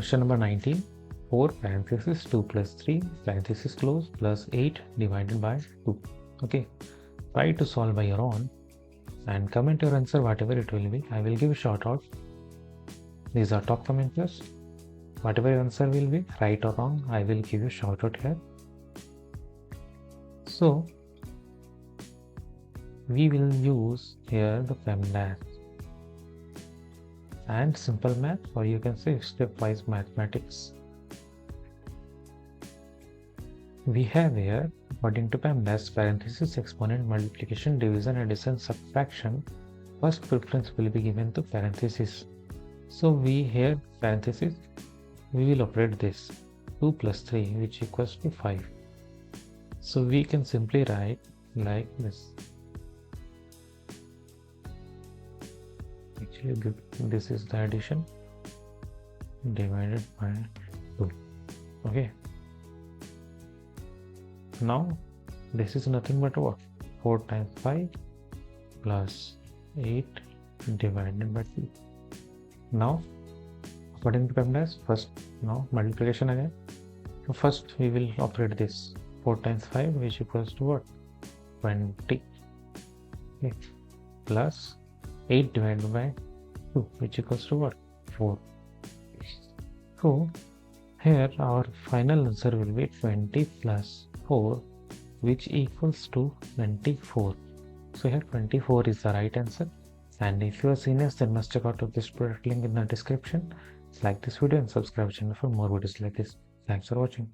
Question number 19. 4 parenthesis 2 plus 3 parenthesis close plus 8 divided by 2. Okay. Try to solve by your own and comment your answer whatever it will be. I will give a shout out. These are top commenters. Whatever your answer will be, right or wrong, I will give you a shout out here. So we will use here the PEMDAS and simple math, or you can say stepwise mathematics. We have here, according to PEMDAS, parenthesis, exponent, multiplication, division, addition, subtraction. First preference will be given to parenthesis. So we here parenthesis, we will operate this 2 plus 3, which equals to 5. So we can simply write like this. Actually, this is the addition divided by 2. Okay. Now this is nothing but what? 4 times 5 plus 8 divided by 2. Now according to PEMDAS, first now multiplication again. So first we will operate this 4 times 5, which equals to what? 20. Okay. Plus 8 divided by 2, which equals to what? 4. So here our final answer will be 20 plus 4, which equals to 24. So here 24 is the right answer. And if you are seniors, then must check out this product link in the description. Like this video and subscribe channel for more videos like this. Thanks for watching.